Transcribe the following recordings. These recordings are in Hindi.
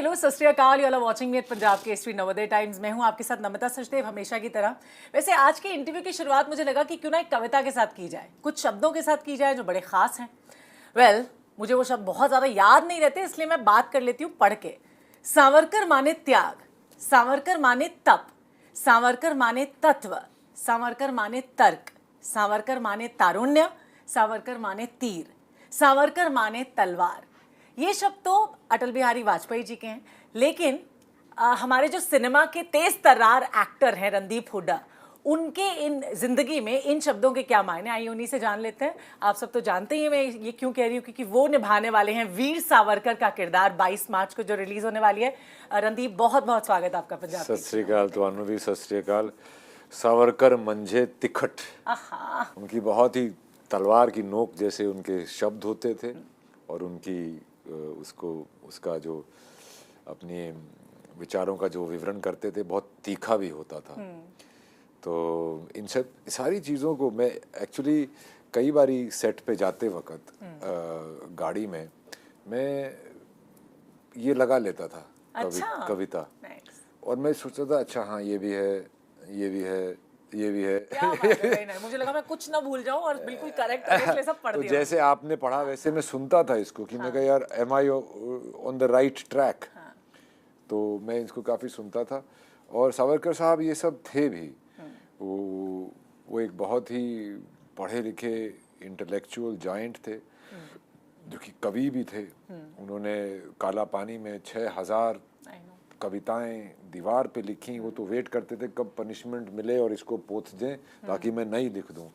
हेलो, सत श्री अकाल। You are watching me at Punjab Kesari Navodaya Times. मैं हूं आपके साथ नमिता सचदेव, हमेशा की तरह। वैसे आज के इंटरव्यू की शुरुआत मुझे लगा कि क्यों ना एक कविता के साथ की जाए, कुछ शब्दों के साथ की जाए जो बड़े खास हैं। मुझे वो शब्द बहुत ज़्यादा याद नहीं रहते, इसलिए मैं बात कर लेती हूँ पढ़ के। सावरकर माने त्याग, सावरकर माने तप, सावरकर माने तत्व, सावरकर माने तर्क, सावरकर माने तारुण्य, सावरकर माने तीर, सावरकर माने तलवार। ये शब्द तो अटल बिहारी वाजपेयी जी के हैं, लेकिन हमारे जो सिनेमा के तेज तर्रार एक्टर हैं रणदीप हुड्डा, उनके इन जिंदगी में इन शब्दों के क्या मायने, आइए उन्हीं से जान लेते हैं। आप सब तो जानते ही हैं मैं ये क्यों कह रही हूँ, क्योंकि वो निभाने वाले हैं वीर सावरकर का किरदार 22 मार्च को जो रिलीज होने वाली है। रणदीप, बहुत बहुत स्वागत आपका पंजाब। सत श्री अकाल ਤੁਹਾਨੂੰ भी सत श्री अकाल। सावरकर मंझे तिखट, उनकी बहुत ही तलवार की नोक जैसे उनके शब्द होते थे और उनकी उसका जो अपने विचारों का जो विवरण करते थे बहुत तीखा भी होता था। तो इन सब सारी चीज़ों को मैं एक्चुअली कई बारी सेट पे जाते वक्त गाड़ी में मैं ये लगा लेता था। अच्छा? कविता और मैं सोचता था अच्छा हाँ ये भी है, ये भी है, ये भी है। क्या बात है, नहीं, मुझे लगा मैं कुछ ना भूल जाऊं और बिल्कुल करेक्ट इसलिए सब पढ़ दिया। तो जैसे आपने पढ़ा वैसे मैं सुनता था इसको कि मैं कहा यार am I on the right track. तो मैं इसको काफ़ी सुनता था और सावरकर साहब ये सब थे भी। वो एक बहुत ही पढ़े लिखे इंटेलेक्चुअल जायंट थे जो कि कवि भी थे। उन्होंने काला पानी में 6000 कविताएं दीवार पे लिखी। वो तो वेट करते थे कब पनिशमेंट मिले और इसको पोथ दें ताकि मैं नहीं लिख दूं,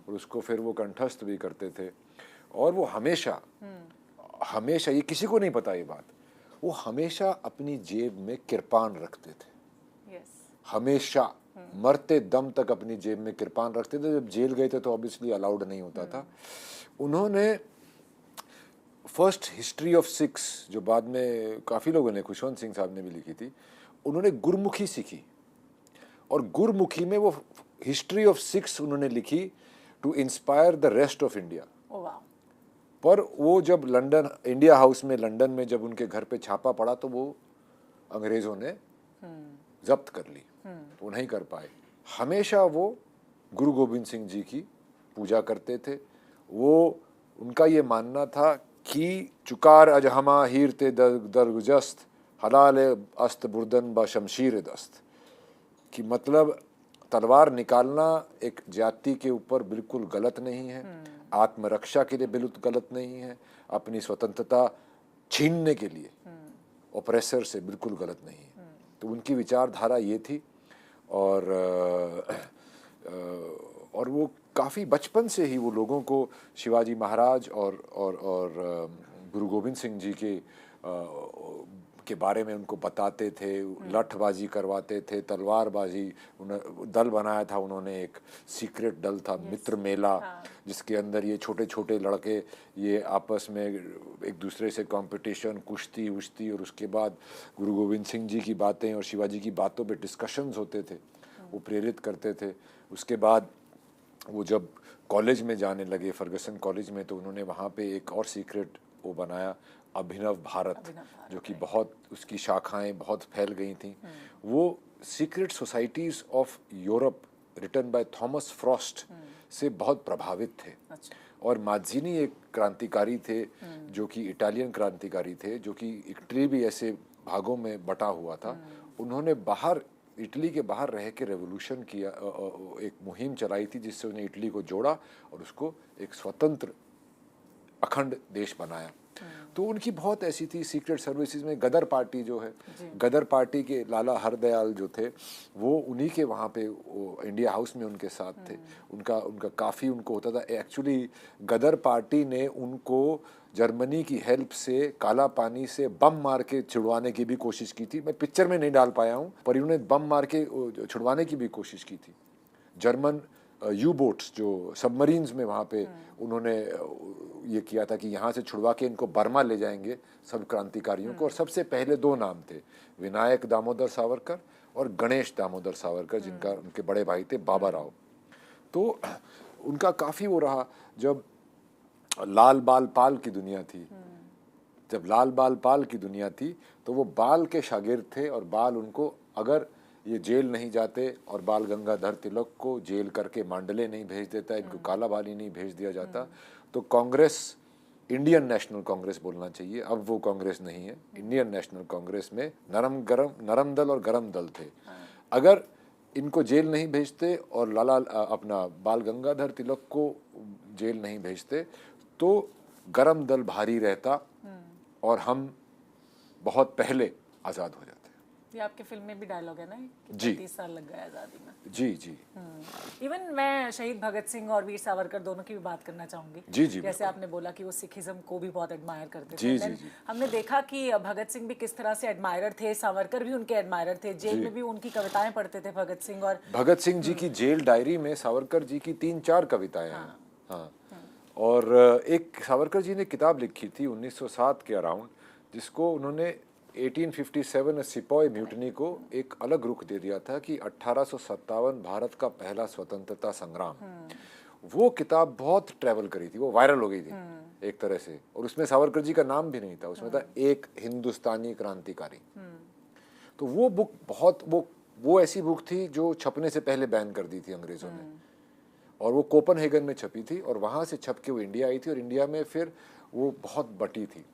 और उसको फिर वो कंठस्थ भी करते थे। और वो हमेशा हमेशा, ये किसी को नहीं पता ये बात, वो हमेशा अपनी जेब में किरपान रखते थे। हमेशा मरते दम तक अपनी जेब में किरपान रखते थे। जब जेल गए थे तो ऑब्वियसली अलाउड नहीं होता था। उन्होंने फर्स्ट हिस्ट्री ऑफ सिक्स, जो बाद में काफ़ी लोगों ने, खुशवंत सिंह साहब ने भी लिखी थी, उन्होंने गुरमुखी सीखी और गुरमुखी में वो हिस्ट्री ऑफ सिक्स उन्होंने लिखी to inspire the rest of India. पर वो जब लंदन इंडिया हाउस में लंदन में जब उनके घर पे छापा पड़ा तो वो अंग्रेज़ों ने जब्त कर ली, तो वो नहीं कर पाए। हमेशा वो गुरु गोविंद सिंह जी की पूजा करते थे। वो उनका ये मानना था कि चुकार अजहमा हीर ते दरगुजस्त हलाल अस्त बुर्दन ब शमशीर दस्त, कि मतलब तलवार निकालना एक जाति के ऊपर बिल्कुल गलत नहीं है, आत्मरक्षा के लिए बिल्कुल गलत नहीं है, अपनी स्वतंत्रता छीनने के लिए ऑपरेसर से बिल्कुल गलत नहीं है। तो उनकी विचारधारा ये थी। और वो काफ़ी बचपन से ही वो लोगों को शिवाजी महाराज और गुरु गोविंद सिंह जी के बारे में उनको बताते थे, लठबाजी करवाते थे, तलवारबाजी। दल बनाया था उन्होंने, एक सीक्रेट दल था, मित्र मेला, जिसके अंदर ये छोटे छोटे लड़के ये आपस में एक दूसरे से कंपटीशन, कुश्ती वुश्ती, और उसके बाद गुरु गोविंद सिंह जी की बातें और शिवाजी की बातों पे डिस्कशंस होते थे, वो प्रेरित करते थे। उसके बाद वो जब कॉलेज में जाने लगे, फर्गसन कॉलेज में, तो उन्होंने वहाँ पे एक और सीक्रेट वो बनाया, अभिनव भारत, जो कि बहुत उसकी शाखाएं बहुत फैल गई थी। वो secret societies of Europe written by Thomas Frost से बहुत प्रभावित थे। और माज़िनी एक क्रांतिकारी थे जो कि इटालियन क्रांतिकारी थे, जो कि इटली भी ऐसे भागों में बटा हुआ था। उन्होंने बाहर, इटली के बाहर रह के रेवोल्यूशन किया, एक मुहिम चलाई थी जिससे उन्हें इटली को जोड़ा और उसको एक स्वतंत्र अखंड देश बनाया। तो उनकी बहुत ऐसी थी सीक्रेट सर्विसेज में। गदर पार्टी जो है, गदर पार्टी के लाला हरदयाल जो थे, वो उन्हीं के वहाँ पे वो इंडिया हाउस में उनके साथ थे। उनका काफ़ी उनको होता था। एक्चुअली गदर पार्टी ने उनको जर्मनी की हेल्प से काला पानी से बम मार के छुड़वाने की भी कोशिश की थी। मैं पिक्चर में नहीं डाल पाया हूँ, पर उन्होंने बम मार के छुड़वाने की भी कोशिश की थी। जर्मन यू बोट्स, जो सबमरीन्स में वहाँ पे उन्होंने ये किया था कि यहाँ से छुड़वा के इनको बर्मा ले जाएंगे सब क्रांतिकारियों को। और सबसे पहले 2 नाम थे, विनायक दामोदर सावरकर और गणेश दामोदर सावरकर, जिनका उनके बड़े भाई थे बाबा राव। तो उनका काफ़ी वो रहा। जब लाल बाल पाल की दुनिया थी जब लाल बाल पाल की दुनिया थी तो वो बाल के शागिर्द थे और बाल उनको, अगर ये जेल नहीं जाते और बाल गंगाधर तिलक को जेल करके मांडले नहीं भेज देता, इनको काला बाली नहीं भेज दिया जाता, तो कांग्रेस, इंडियन नेशनल कांग्रेस बोलना चाहिए, अब वो कांग्रेस नहीं है, इंडियन नेशनल कांग्रेस में नरम दल और गरम दल थे। अगर इनको जेल नहीं भेजते और लाला अपना बाल गंगाधर तिलक को जेल नहीं भेजते तो गरम दल भारी रहता और हम बहुत पहले आज़ाद हो जाते। ये आपके फिल्म में भी डायलॉग है ना कि जी। 35 साल लग गए आज़ादी में। जी जी इवन मैं शहीद भगत सिंह और वीर सावरकर दोनों की भी बात करना चाहूंगी। जी जी जैसे आपने बोला कि वो सिखिज्म को भी बहुत एडमायर करते थे। जी, जी, Then जी। हमने देखा कि भगत सिंह भी किस तरह से एडमायरर थे, सावरकर भी उनके एडमायरर थे, जेल में भी उनकी कविताएं पढ़ते थे भगत सिंह। और भगत सिंह जी की जेल डायरी में सावरकर जी की 3-4 कविताएं हैं। हाँ। और एक सावरकर जी ने किताब लिखी थी 1907 के अराउंड, जिसको उन्होंने 1857 सिपॉय म्यूटनी को एक अलग रुख दे दिया था कि 1857 भारत का पहला स्वतंत्रता संग्राम। वो किताब बहुत ट्रैवल करी थी, वो वायरल हो गई थी एक तरह से, और उसमें सावरकर जी का नाम भी नहीं था, उसमें था एक हिंदुस्तानी क्रांतिकारी। तो वो बुक बहुत, वो ऐसी बुक थी जो छपने से पहले बैन कर दी थी अंग्रेजों ने, और वो कोपनहेगन में छपी थी और वहाँ से छप के वो इंडिया आई थी और इंडिया में फिर वो बहुत बटी थी।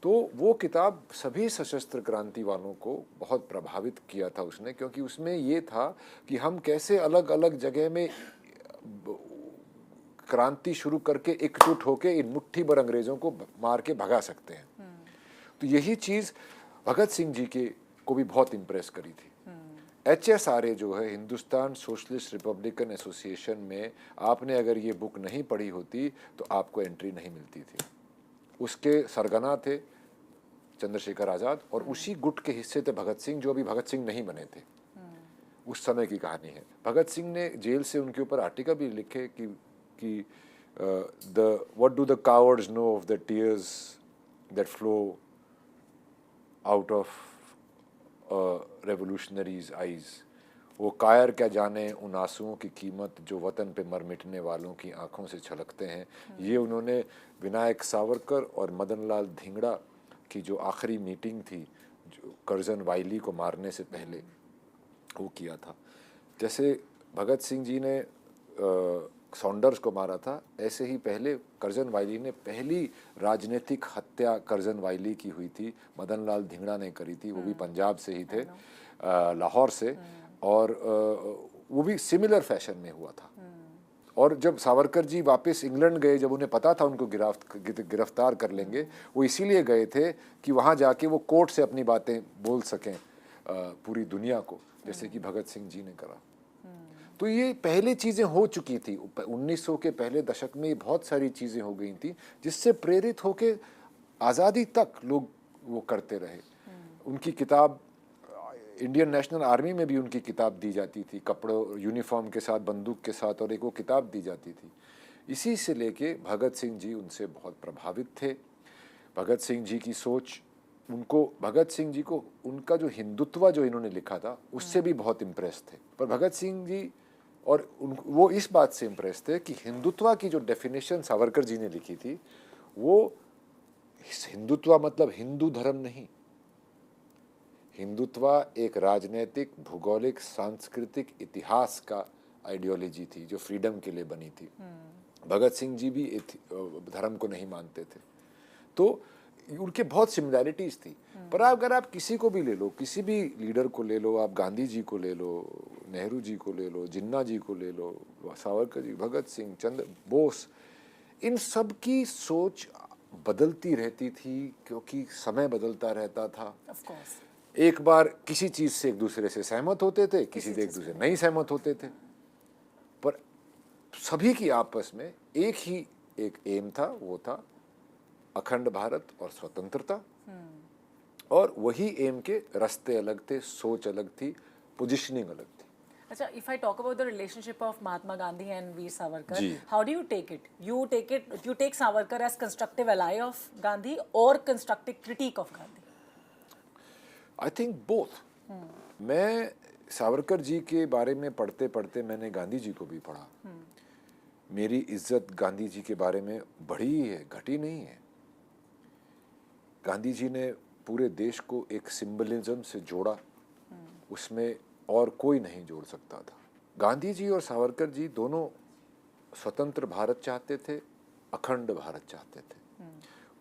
तो वो किताब सभी सशस्त्र क्रांति वालों को बहुत प्रभावित किया था उसने, क्योंकि उसमें ये था कि हम कैसे अलग अलग जगह में क्रांति शुरू करके एकजुट होके इन मुट्ठी भर अंग्रेजों को मार के भगा सकते हैं। तो यही चीज़ भगत सिंह जी के को भी बहुत इम्प्रेस करी थी। HSRA जो है, हिंदुस्तान सोशलिस्ट रिपब्लिकन एसोसिएशन में, आपने अगर ये बुक नहीं पढ़ी होती तो आपको एंट्री नहीं मिलती थी। उसके सरगना थे चंद्रशेखर आज़ाद और उसी गुट के हिस्से थे भगत सिंह, जो अभी भगत सिंह नहीं बने थे। उस समय की कहानी है। भगत सिंह ने जेल से उनके ऊपर आर्टिकल भी लिखे कि what do the cowards know of the tears that flow out of revolutionaries eyes। वो कायर क्या जाने उन आंसुओं की कीमत जो वतन पे मर मिटने वालों की आंखों से छलकते हैं। ये उन्होंने विनायक सावरकर और मदन लाल धिंगड़ा की जो आखिरी मीटिंग थी, जो कर्जन वाइली को मारने से पहले, वो किया था। जैसे भगत सिंह जी ने सॉन्डर्स को मारा था, ऐसे ही पहले कर्जन वाइली ने पहली राजनीतिक हत्या कर्जन वाइली की हुई थी, मदन लाल धिंगड़ा ने करी थी। वो भी पंजाब से ही थे, लाहौर से, और वो भी सिमिलर फैशन में हुआ था। और जब सावरकर जी वापस इंग्लैंड गए, जब उन्हें पता था उनको गिरफ्तार कर लेंगे, वो इसीलिए गए थे कि वहाँ जाके वो कोर्ट से अपनी बातें बोल सकें पूरी दुनिया को, जैसे कि भगत सिंह जी ने करा। तो ये पहले चीज़ें हो चुकी थी 1900 के पहले दशक में, बहुत सारी चीज़ें हो गई थी जिससे प्रेरित होके आज़ादी तक लोग वो करते रहे। उनकी किताब इंडियन नेशनल आर्मी में भी उनकी किताब दी जाती थी, कपड़ों यूनिफॉर्म के साथ, बंदूक के साथ, और एक वो किताब दी जाती थी। इसी से लेके भगत सिंह जी उनसे बहुत प्रभावित थे। भगत सिंह जी की सोच, उनको, भगत सिंह जी को उनका जो हिंदुत्व जो इन्होंने लिखा था उससे भी बहुत इम्प्रेस थे। पर भगत सिंह जी और वो इस बात से इम्प्रेस थे कि हिंदुत्व की जो डेफिनेशन सावरकर जी ने लिखी थी, वो हिंदुत्व मतलब हिंदू धर्म नहीं, हिंदुत्व एक राजनीतिक, भूगोलिक, सांस्कृतिक इतिहास का आइडियोलॉजी थी जो फ्रीडम के लिए बनी थी। भगत सिंह जी भी धर्म को नहीं मानते थे, तो उनके बहुत सिमिलैरिटीज थी। पर अगर आप किसी को भी ले लो, किसी भी लीडर को ले लो, आप गांधी जी को ले लो, नेहरू जी को ले लो, जिन्ना जी को ले लो, सावरकर जी, भगत सिंह, चंद्र बोस, इन सब की सोच बदलती रहती थी क्योंकि समय बदलता रहता था। Of course. एक बार किसी चीज से एक दूसरे से सहमत होते थे, किसी से एक दूसरे नहीं सहमत होते थे, पर सभी की आपस में एक ही एक एम था, वो था अखंड भारत और स्वतंत्रता। और वही एम के रास्ते अलग थे, सोच अलग थी, पोजीशनिंग अलग थी। अच्छा, if I talk about the relationship of Mahatma Gandhi and Veer Savarkar, ji. how do you take it? You take Savarkar as constructive ally of Gandhi or constructive critique of Gandhi? I think both. मैं सावरकर जी के बारे में पढ़ते पढ़ते मैंने गांधी जी को भी पढ़ा। मेरी इज्जत गांधी जी के बारे में बढ़ी है, घटी नहीं है। गांधी जी ने पूरे देश को एक सिंबलिज्म से जोड़ा, उसमें और कोई नहीं जोड़ सकता था। गांधी जी और सावरकर जी दोनों स्वतंत्र भारत चाहते थे, अखंड भारत चाहते थे।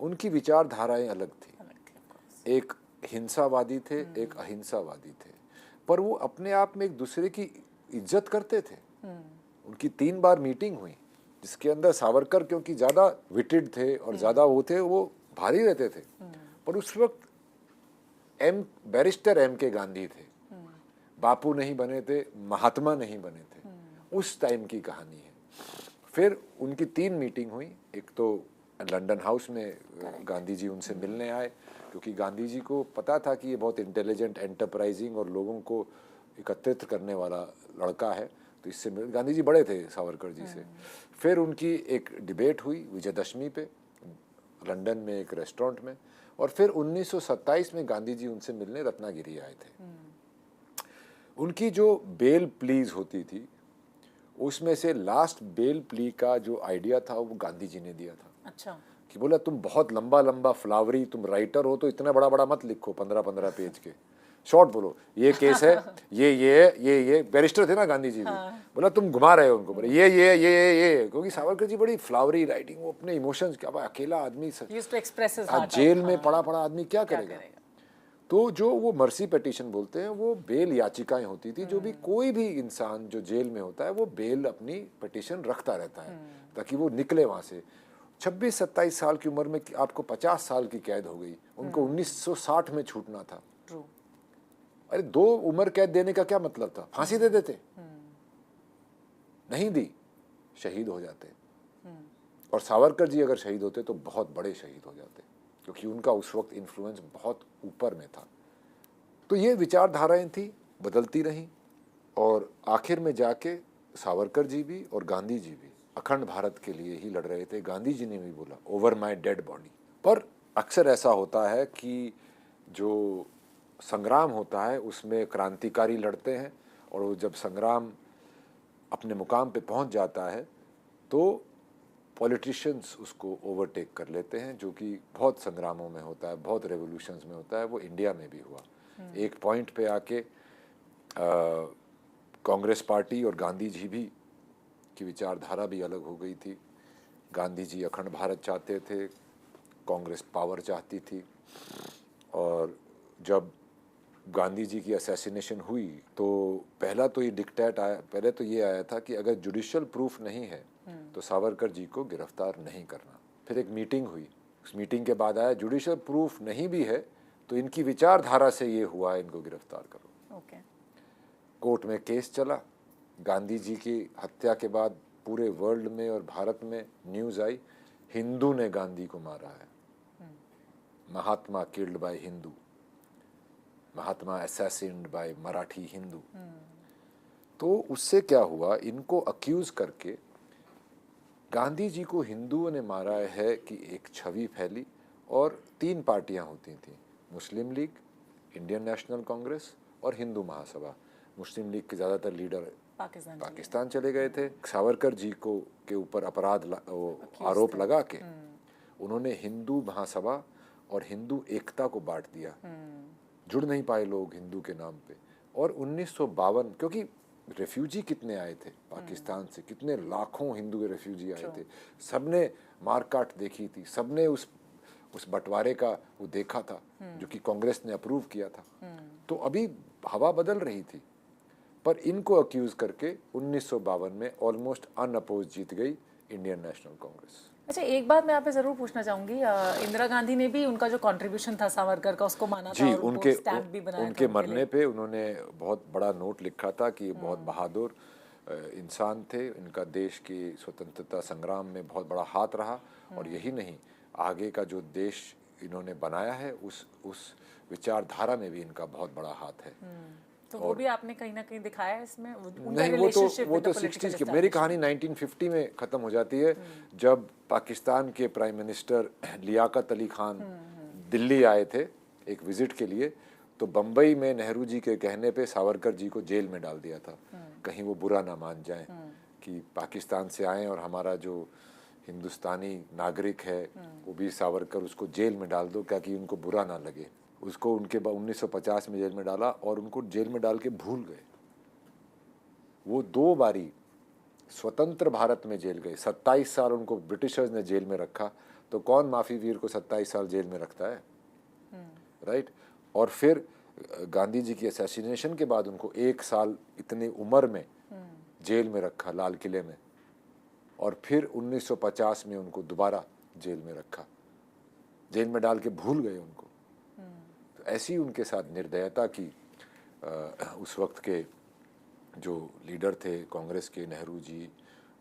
उनकी विचारधाराएं अलग थी, एक हिंसावादी थे, एक अहिंसावादी थे, पर वो अपने आप में एक दूसरे की इज्जत करते थे। उनकी 3 बार मीटिंग हुई, जिसके अंदर सावरकर क्योंकि ज़्यादा विटेड थे और ज़्यादा वो थे, वो भारी रहते थे, पर उस वक्त बैरिस्टर एम के गांधी थे, बापू नहीं बने थे, महात्मा नहीं बने थे, उस टाइम की कहानी है। फिर उनकी 3 मीटिंग हुई, एक तो लंदन हाउस में गांधी जी उनसे मिलने आए, क्योंकि गांधी जी को पता था कि ये बहुत इंटेलिजेंट, एंटरप्राइजिंग और लोगों को एकत्रित करने वाला लड़का है, तो इससे गांधी जी बड़े थे सावरकर जी से। फिर उनकी एक डिबेट हुई विजयदशमी पे लंदन में एक रेस्टोरेंट में, और फिर 1927 में गांधी जी उनसे मिलने रत्नागिरी आए थे। उनकी जो बेल प्लीज होती थी, उसमें से लास्ट बेल प्ली का जो आइडिया था वो गांधी जी ने दिया था। अच्छा। कि बोला तुम बहुत लंबा लंबा फ्लावरी, तुम राइटर हो तो इतना बड़ा बड़ा मत लिखो, 15-15 पेज के शॉर्ट बोलो, ये केस है, ये बैरिस्टर थे ना गांधी जी भी। बोला तुम घुमा रहे हो उनको, बोले ये, क्योंकि सावरकर जी बड़ी फ्लावरी राइटिंग, वो अपने इमोशंस, क्या अकेला आदमी जेल में पड़ा आदमी क्या करेगा। तो जो वो मर्सी पिटीशन बोलते हैं, वो बेल याचिकाएं होती थी, जो भी कोई भी इंसान जो जेल में होता है वो बेल अपनी पिटीशन रखता रहता है ताकि वो निकले वहां से। 26-27 साल की उम्र में आपको 50 साल की कैद हो गई, उनको 1960 में छूटना था। अरे 2 उम्र कैद देने का क्या मतलब था, फांसी दे देते, नहीं दी, शहीद हो जाते। और सावरकर जी अगर शहीद होते तो बहुत बड़े शहीद हो जाते, क्योंकि उनका उस वक्त इन्फ्लुएंस बहुत ऊपर में था। तो ये विचारधाराएं थी, बदलती रहीं, और आखिर में जाके सावरकर जी भी और गांधी जी भी अखंड भारत के लिए ही लड़ रहे थे। गांधी जी ने भी बोला ओवर माय डेड बॉडी। पर अक्सर ऐसा होता है कि जो संग्राम होता है उसमें क्रांतिकारी लड़ते हैं, और वो जब संग्राम अपने मुकाम पे पहुंच जाता है तो पॉलिटिशियंस उसको ओवरटेक कर लेते हैं, जो कि बहुत संग्रामों में होता है, बहुत रेवोल्यूशंस में होता है। वो इंडिया में भी हुआ। एक पॉइंट पे आके कांग्रेस पार्टी और गांधी जी भी की विचारधारा भी अलग हो गई थी। गांधी जी अखंड भारत चाहते थे, कांग्रेस पावर चाहती थी। और जब गांधी जी की असैसिनेशन हुई तो पहला तो ये डिक्टेट आया, पहले तो ये आया था कि अगर जुडिशियल प्रूफ नहीं है तो सावरकर जी को गिरफ्तार नहीं करना। फिर एक मीटिंग हुई, उस मीटिंग के बाद आया जुडिशियल प्रूफ नहीं भी है तो इनकी विचारधारा से ये हुआ है, इनको गिरफ्तार करो। कोर्ट में केस चला। गांधी जी की हत्या के बाद पूरे वर्ल्ड में और भारत में न्यूज़ आई, हिंदू ने गांधी को मारा है, Mahatma killed by Hindu, Mahatma assassinated by Marathi Hindu. तो उससे क्या हुआ, इनको अक्यूज करके गांधी जी को हिंदुओं ने मारा है कि एक छवि फैली। और 3 पार्टियां होती थी, मुस्लिम लीग, इंडियन नेशनल कांग्रेस और हिंदू महासभा। मुस्लिम लीग के ज़्यादातर लीडर पाकिस्तान चले गए थे। सावरकर जी को के ऊपर आरोप लगा के उन्होंने हिंदू महासभा और हिंदू एकता को बांट दिया। जुड़ नहीं पाए लोग हिंदू के नाम पे। और 1952, क्योंकि रेफ्यूजी कितने आए थे पाकिस्तान से, कितने लाखों हिंदू रेफ्यूजी आए थे, सबने मारकाट देखी थी, सबने उस बंटवारे का वो देखा था जो कि कांग्रेस ने अप्रूव किया था। तो अभी हवा बदल रही थी, पर इनको अक्यूज करके 1952 में ऑलमोस्ट अनअपोज जीत गई इंडियन नेशनल कांग्रेस। अच्छा, एक बात मैं आप पे जरूर पूछना चाहूंगी, इंदिरा गांधी ने भी उनका जो कंट्रीब्यूशन था सावरकर का उसको माना जी, था और उनको स्टैम्प भी बनाया उनके था मरने पे उन्होंने बहुत बड़ा नोट लिखा था कि बहुत बहादुर इंसान थे, इनका देश की स्वतंत्रता संग्राम में बहुत बड़ा हाथ रहा। और यही नहीं, आगे का जो देश इन्होंने बनाया है उस विचारधारा में भी इनका बहुत बड़ा हाथ है। तो वो भी आपने कहीं ना कहीं दिखाया है इसमें, नहीं, वो तो 60s की मेरी कहानी 1950 में ख़त्म हो जाती है, जब पाकिस्तान के प्राइम मिनिस्टर लियाकत अली खान दिल्ली आए थे एक विजिट के लिए। तो बम्बई में नेहरू जी के कहने पे सावरकर जी को जेल में डाल दिया था, कहीं वो बुरा ना मान जाएं कि पाकिस्तान से आए और हमारा जो हिंदुस्तानी नागरिक है, वो वीर सावरकर, उसको जेल में डाल दो क्या कि उनको बुरा ना लगे। उसको उनके 1950 में जेल में डाला और उनको जेल में डाल के भूल गए। वो 2 बारी स्वतंत्र भारत में जेल गए, 27 साल उनको ब्रिटिशर्स ने जेल में रखा। तो कौन माफी वीर को 27 साल जेल में रखता है, राइट? और फिर गांधी जी की असैसिनेशन के बाद उनको 1 साल इतनी उम्र में जेल में रखा, लाल किले में, और फिर 1950 में उनको दोबारा जेल में रखा, जेल में डाल के भूल गए उनको। तो ऐसी उनके साथ निर्दयता की उस वक्त के जो लीडर थे कांग्रेस के, नेहरू जी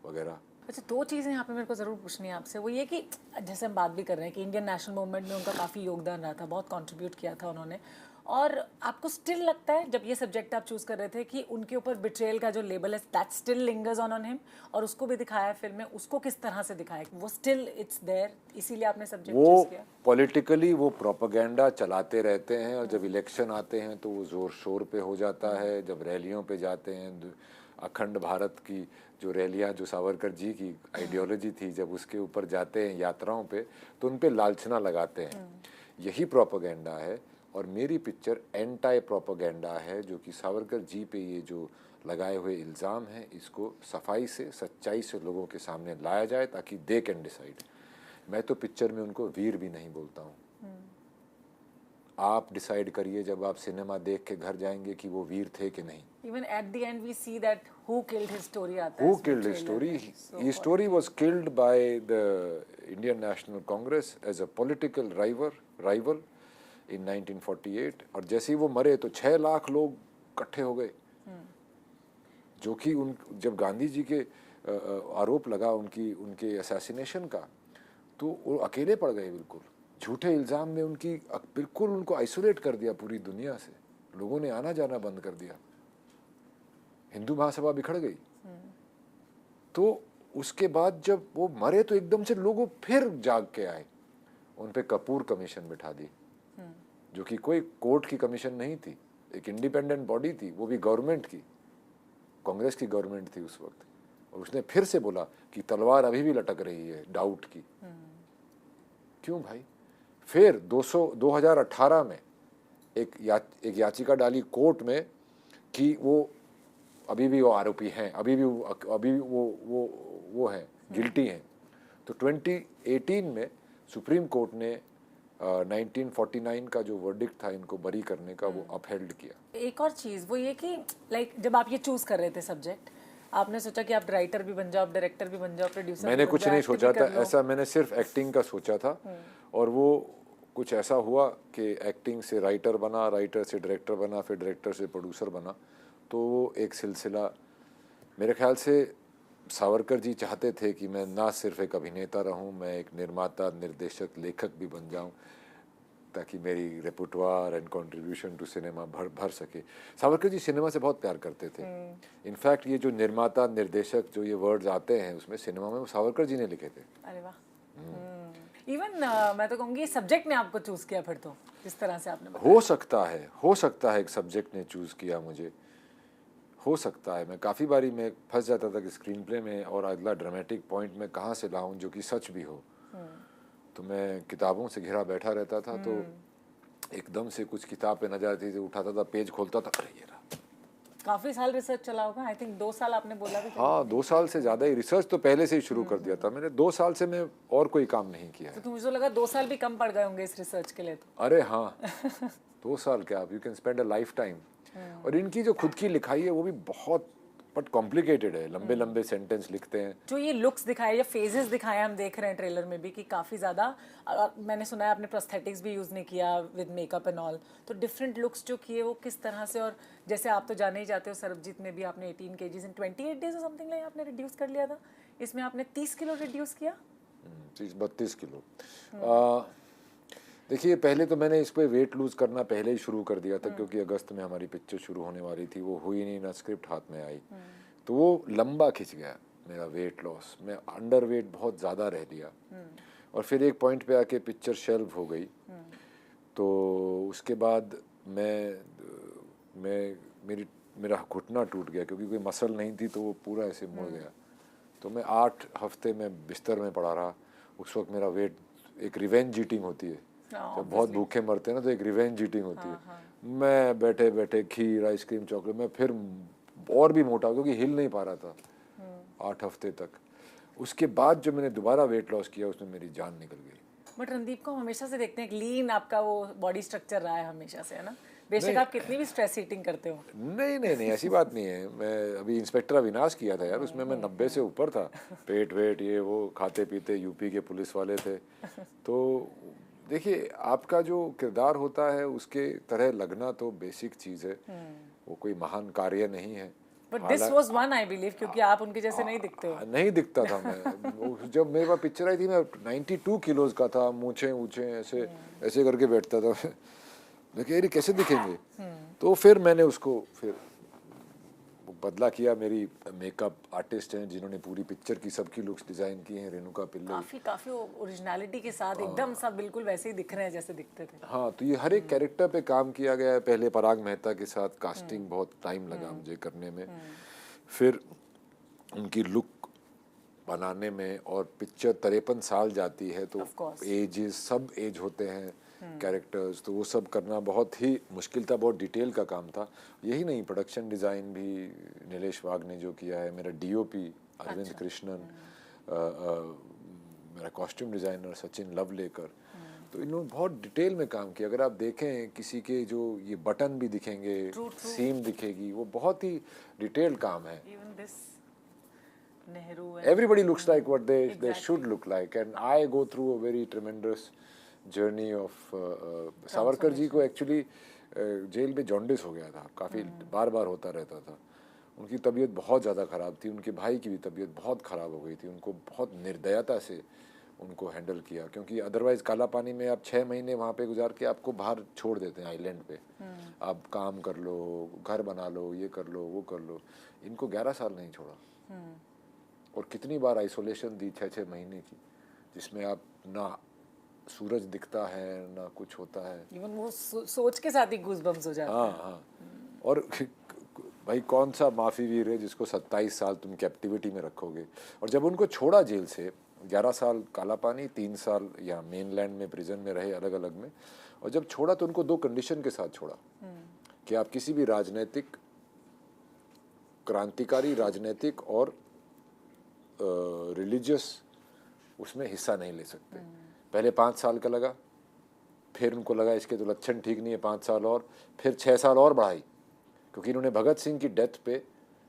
वगैरह। अच्छा, 2 चीज़ें यहाँ पे मेरे को ज़रूर पूछनी है आपसे। वो ये कि जैसे हम बात भी कर रहे हैं कि इंडियन नेशनल मूवमेंट में उनका काफ़ी योगदान रहा था, बहुत कंट्रीब्यूट किया था उन्होंने, और आपको स्टिल लगता है जब ये सब्जेक्ट आप चूज़ कर रहे थे कि उनके ऊपर बिट्रेयल का जो लेबल है that still lingers on him, और उसको भी दिखाया फिल्म में, उसको किस तरह से दिखाया, वो स्टिल इट्स देयर, इसीलिए आपने सब्जेक्ट चूज़ किया? पॉलिटिकली वो प्रोपेगेंडा चलाते रहते हैं, और जब इलेक्शन आते हैं तो वो जोर शोर पे हो जाता है। जब रैलियों पे जाते हैं, अखंड भारत की जो रैलियां, जो सावरकर जी की आइडियोलॉजी थी, जब उसके ऊपर जाते हैं यात्राओं पे, तो उन पे लालछना लगाते हैं। यही प्रोपेगेंडा है। और मेरी पिक्चर एंटाई प्रोपेगेंडा है, जो कि सावरकर जी पे ये जो लगाए हुए इल्ज़ाम हैं, इसको सफाई से, सच्चाई से लोगों के सामने लाया जाए ताकि दे कैन डिसाइड। मैं तो पिक्चर में उनको वीर भी नहीं बोलता हूँ। आप डिसाइड करिए जब आप सिनेमा देख के घर जाएंगे कि वो वीर थे कि नहीं। Even at the end we see that who killed his story आता है Who इसमें killed his trailer story? में. So, His story was killed by the Indian National Congress as a political rival in 1948। और जैसे ही वो मरे तो 6 लाख लोग इकट्ठे हो गए, जो कि उन जब गांधी जी के आरोप लगा उनके असैसिनेशन का, तो वो अकेले पड़ गए बिल्कुल। झूठे इल्ज़ाम में बिल्कुल उनको आइसोलेट कर दिया पूरी दुनिया से। लोगों ने आना जाना बंद कर दिया, हिंदू महासभा बिखर गई। तो उसके बाद जब वो मरे तो एकदम से लोगों फिर जाग के आए, उन पे कपूर कमीशन बिठा दी, जो कि कोई कोर्ट की कमीशन नहीं थी, एक इंडिपेंडेंट बॉडी थी, वो भी गवर्नमेंट की, कांग्रेस की गवर्नमेंट थी उस वक्त। और उसने फिर से बोला कि तलवार अभी भी लटक रही है डाउट की। क्यों भाई? फिर 2018 में एक याचिका डाली कोर्ट में कि वो अभी भी वो आरोपी हैं, अभी भी वो हैं, गिल्टी हैं। तो 2018 में सुप्रीम कोर्ट ने 1949 का जो वर्डिक्ट था इनको बरी करने का, वो अपहेल्ड किया। एक और चीज़ वो ये कि लाइक जब आप ये चूज़ कर रहे थे सब्जेक्ट, आपने सोचा कि आप राइटर भी बन जाओ, आप डायरेक्टर भी बन जाओ, प्रोड्यूसर? मैंने कुछ नहीं सोचा था ऐसा, मैंने सिर्फ एक्टिंग का सोचा था। और वो कुछ ऐसा हुआ कि एक्टिंग से राइटर बना, राइटर से डायरेक्टर बना, फिर डायरेक्टर से प्रोड्यूसर बना। तो वो एक सिलसिला, मेरे ख्याल से सावरकर जी चाहते थे कि मैं ना सिर्फ एक अभिनेता रहूं, मैं एक निर्माता, निर्देशक, लेखक भी बन जाऊं, ताकि मेरी रेपुटवार एंड कंट्रीब्यूशन टू सिनेमा भर सके। सावरकर जी सिनेमा से बहुत प्यार करते थे। इनफैक्ट ये जो निर्माता, निर्देशक, जो ये वर्ड्स आते हैं उसमें, सिनेमा में वो सावरकर जी ने लिखे थे। अरे वाह। इवन मैं तो कहूँगी सब्जेक्ट ने आपको चूज़ किया फिर तो, जिस तरह से आपने बताया। हो सकता है एक सब्जेक्ट ने चूज़ किया मुझे, हो सकता है। मैं काफ़ी बारी मैं फंस जाता था कि स्क्रीन प्ले में और अगला ड्रामेटिक पॉइंट में कहाँ से लाऊं जो कि सच भी हो। तो मैं किताबों से घिरा बैठा रहता था, तो एकदम से कुछ किताब पे नजर आती थी, उठाता था, पेज खोलता था, अरे ये रहा। काफ़ी साल रिसर्च चला होगा, आई थिंक 2 साल आपने बोला भी। हाँ, 2 साल से ज़्यादा ही रिसर्च तो पहले से ही शुरू कर दिया था मैंने। 2 साल से मैं और कोई काम नहीं किया है। तो मुझे लगा 2 साल भी कम पड़ गए होंगे इस रिसर्च के लिए तो। अरे हाँ, 2 साल क्या, you can spend a life time. और इनकी जो खुद की लिखाई है वो भी बहुत बट कॉम्प्लिकेटेड है, लंबे लंबे सेंटेंस लिखते हैं। जो ये लुक्स दिखाए या फेजेस दिखाए हम देख रहे हैं ट्रेलर में भी कि काफ़ी ज़्यादा, मैंने सुना है आपने प्रोस्थेटिक्स भी यूज़ नहीं किया विद मेकअप एंड ऑल, तो डिफरेंट लुक्स जो किए वो किस तरह से? और जैसे आप तो जाने ही जाते हो, सरबजीत में भी आपने 18 kgs इन 28 days और समथिंग लाइक आपने रिड्यूस कर लिया था, इसमें आपने 30 किलो रिड्यूस किया। 32 किलो। देखिए, पहले तो मैंने इस पर वेट लूज़ करना पहले ही शुरू कर दिया था, क्योंकि अगस्त में हमारी पिक्चर शुरू होने वाली थी, वो हुई नहीं, ना स्क्रिप्ट हाथ में आई, तो वो लंबा खिंच गया मेरा वेट लॉस। मैं अंडर वेट बहुत ज़्यादा रह लिया, और फिर एक पॉइंट पे आके पिक्चर शेल्व हो गई। तो उसके बाद मेरा घुटना टूट गया, क्योंकि कोई मसल नहीं थी, तो वो पूरा ऐसे मुड़ गया। तो मैं 8 हफ्ते में बिस्तर में पड़ा रहा। उस वक्त मेरा वेट, एक रिवेंज ईटिंग होती है, जब बहुत भूखे मरते हैं ना तो एक रिवेंज ईटिंग होती है। मैं बैठे बैठे खीर, आइसक्रीम, चॉकलेट, मैं फिर और भी मोटा, क्योंकि हिल नहीं पा रहा था 8 हफ्ते तक। उसके बाद जब मैंने दोबारा वेट लॉस किया, उसमें मेरी जान निकल गई। बट रणदीप को हम हमेशा से देखते हैं कि लीन आपका वो बॉडी स्ट्रक्चर रहा है हमेशा से, है ना? बेशक आप कितनी भी स्ट्रेस ईटिंग करते हो। नहीं, ऐसी बात नहीं है। मैं अभी इंस्पेक्टर अविनाश किया था यार, उसमें मैं 90 से ऊपर था। पेट वेट ये वो, खाते पीते, यूपी के पुलिस वाले थे। तो देखिए, आपका जो किरदार होता है उसके तरह लगना तो बेसिक चीज़ है, वो कोई महान कार्य नहीं है। But this was one, I believe, क्योंकि आप उनके जैसे नहीं दिखते हो। नहीं दिखता था मैं। जब मेरे पास पिक्चर आई थी, मैं 92 किलोज का था, मूछें ऊँचे ऐसे ऐसे करके बैठता था। मैं कह रही कैसे दिखेंगे। तो फिर मैंने उसको फिर बदला किया। मेरी मेकअप आर्टिस्ट हैं जिन्होंने पूरी पिक्चर की सबकी लुक्स डिजाइन की हैं, रेणुका पिल्ले। काफी ओरिजिनलिटी के साथ एकदम सब बिल्कुल वैसे ही दिख रहे हैं जैसे दिखते थे। हाँ, तो ये हर एक कैरेक्टर पे काम किया गया है। पहले पराग मेहता के साथ कास्टिंग बहुत टाइम लगा मुझे करने में, फिर उनकी लुक बनाने में, और पिक्चर 53 साल जाती है तो एजेस, सब एज होते हैं कैरेक्टर्स, तो वो सब करना बहुत ही मुश्किल था, बहुत डिटेल का काम था। यही नहीं, प्रोडक्शन डिज़ाइन भी नीलेश वाघ ने जो किया है, मेरा डीओपी अरविंद कृष्णन, मेरा कॉस्ट्यूम डिज़ाइनर सचिन लवलेकर, तो इन्होंने बहुत डिटेल में काम किया। अगर आप देखें किसी के जो ये बटन भी दिखेंगे, सीम दिखेगी, वो बहुत ही डिटेल्ड काम है। Everybody looks like what they should look like, and I go through a very tremendous journey of Savarkar ji को एक्चुअली जेल में जॉन्डिस हो गया था, काफ़ी बार बार होता रहता था। उनकी तबीयत बहुत ज़्यादा ख़राब थी, उनके भाई की भी तबीयत बहुत ख़राब हो गई थी। उनको बहुत निर्दयता से उनको हैंडल किया, क्योंकि अदरवाइज़ काला पानी में आप 6 महीने वहाँ पे गुजार के आपको बाहर छोड़ देते हैं आइलैंड पे। आप काम कर लो, घर बना लो, ये कर लो, वो कर लो। इनको 11 साल नहीं छोड़ा, और कितनी बार आइसोलेशन दी 6-6 महीने की, जिसमें आप ना सूरज दिखता है ना कुछ होता है। इवन वो सोच के साथ ही गूज़बम्स हो जाते हैं। हाँ। और भाई कौन सा माफी वीर है जिसको 27 साल तुम कैप्टिविटी में रखोगे। और जब उनको छोड़ा जेल से, 11 साल काला पानी, 3 साल यहाँ मेनलैंड में प्रिजन में रहे अलग अलग में, और जब छोड़ा तो उनको 2 कंडीशन के साथ छोड़ा कि आप किसी भी राजनीतिक, क्रांतिकारी राजनीतिक और रिलीजियस उसमें हिस्सा नहीं ले सकते। पहले 5 साल का लगा, फिर उनको लगा इसके तो लक्षण ठीक नहीं है, 5 साल और, फिर 6 साल और बढ़ाई, क्योंकि इन्होंने भगत सिंह की डेथ पे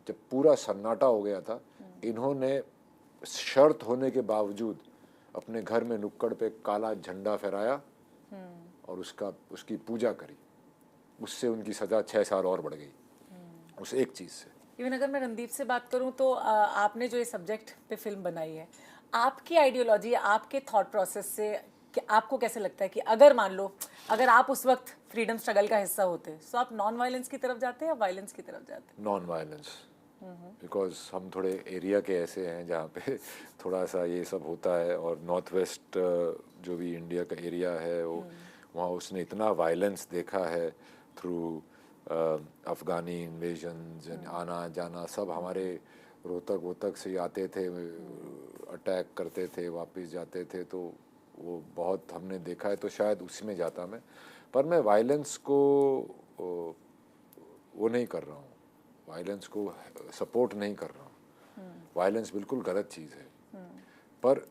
जब पूरा सन्नाटा हो गया था, इन्होंने शर्त होने के बावजूद अपने घर में नुक्कड़ पे काला झंडा फहराया और उसकी पूजा करी। उससे उनकी सज़ा 6 साल और बढ़ गई, उस एक चीज़ से। इवन अगर मैं रणदीप से बात करूं तो आपने जो ये सब्जेक्ट पे फिल्म बनाई है, आपकी आइडियोलॉजी, आपके थॉट प्रोसेस से कि आपको कैसे लगता है कि अगर मान लो अगर आप उस वक्त फ्रीडम स्ट्रगल का हिस्सा होते, तो आप नॉन वायलेंस की तरफ जाते या वायलेंस की तरफ जाते? नॉन वायलेंस, बिकॉज हम थोड़े एरिया के ऐसे हैं जहाँ पे थोड़ा सा ये सब होता है, और नॉर्थ वेस्ट जो भी इंडिया का एरिया है वो वहाँ उसने इतना वायलेंस देखा है थ्रू अफ़गानी इन्वेजन्स, आना जाना सब। हमारे रोहतक से आते थे, अटैक करते थे, वापस जाते थे, तो वो बहुत हमने देखा है, तो शायद उसमें जाता मैं। पर मैं वायलेंस को वो नहीं कर रहा हूँ, वायलेंस को सपोर्ट नहीं कर रहा हूँ। वायलेंस बिल्कुल गलत चीज़ है, पर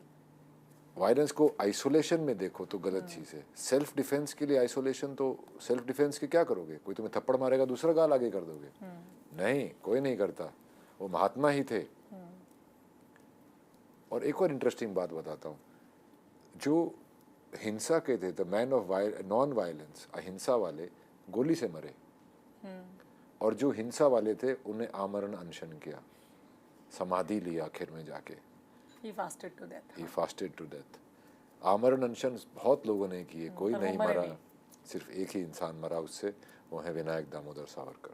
वायलेंस को आइसोलेशन में देखो तो गलत चीज़ है। सेल्फ डिफेंस के लिए आइसोलेशन, तो सेल्फ डिफेंस के क्या करोगे? कोई तुम्हें थप्पड़ मारेगा, दूसरा गाल आगे कर दोगे? नहीं, कोई नहीं करता, वो महात्मा ही थे। और एक और इंटरेस्टिंग बात बताता हूँ, जो हिंसा के थे, the man of non violence, अहिंसा वाले गोली से मरे, और जो हिंसा वाले थे उन्हें आमरण अनशन किया, समाधि ली आखिर में जाके। He fasted to death. He fasted to death. आमरण अनशन बहुत लोगों ने किए, कोई नहीं मरा, सिर्फ एक ही इंसान मरा उससे, वो है विनायक दामोदर सावरकर।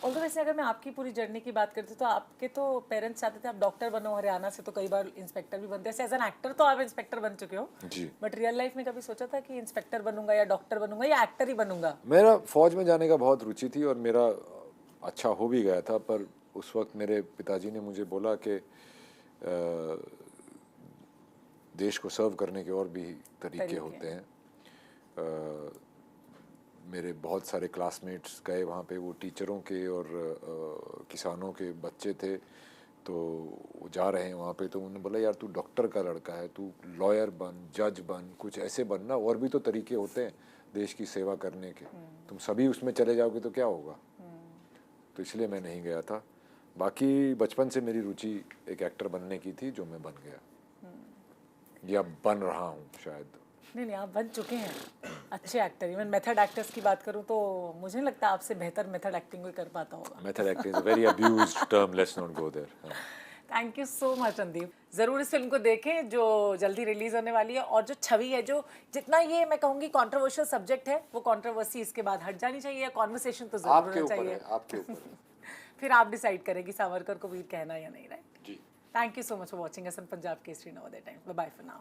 और तो वैसे अगर मैं आपकी पूरी जर्नी की बात करती हूँ तो आपके तो पेरेंट्स चाहते थे आप डॉक्टर बनो, हरियाणा से तो कई बार इंस्पेक्टर भी बनते हैं। एज एन एक्टर तो आप इंस्पेक्टर बन चुके हो जी, बट रियल लाइफ में कभी सोचा था कि इंस्पेक्टर बनूंगा या डॉक्टर बनूंगा या एक्टर ही बनूंगा? मेरा फौज में जाने का बहुत रुचि थी और मेरा अच्छा हो भी गया था, पर उस वक्त मेरे पिताजी ने मुझे बोला कि देश को सर्व करने के और भी तरीके होते हैं। मेरे बहुत सारे क्लासमेट्स गए वहाँ पे, वो टीचरों के और किसानों के बच्चे थे, तो वो जा रहे हैं वहाँ पे, तो उन्होंने बोला यार तू डॉक्टर का लड़का है, तू लॉयर बन, जज बन, कुछ ऐसे बनना, और भी तो तरीके होते हैं देश की सेवा करने के, तुम सभी उसमें चले जाओगे तो क्या होगा। तो इसलिए मैं नहीं गया था। बाकी बचपन से मेरी रुचि एक एक्टर बनने की थी, जो मैं बन गया, या बन रहा हूँ शायद। नहीं, आप बन चुके हैं अच्छे एक्टर। इवन मेथड एक्टर्स की बात करूं तो मुझे नहीं लगता आपसे बेहतर मेथड एक्टिंग कोई कर पाता होगा। Method acting is a very abused term, let's not go there. Thank you so much Randeep. ज़रूर इस फिल्म को देखें जो जल्दी रिलीज होने वाली है, और जो छवि है, जो जितना ये मैं कहूँगी कंट्रोवर्शियल सब्जेक्ट है, वो कंट्रोवर्सी इसके बाद हट जानी चाहिए, कॉन्वर्सेशन तो जरूर आपके होना ऊपर चाहिए। है, आपके ऊपर है। फिर आप डिसाइड करेंगी सावरकर को वीर कहना या नहीं, राइट। जी। Thank you so much for watching us on Punjab Kesari Navodaya Times. Bye bye for now.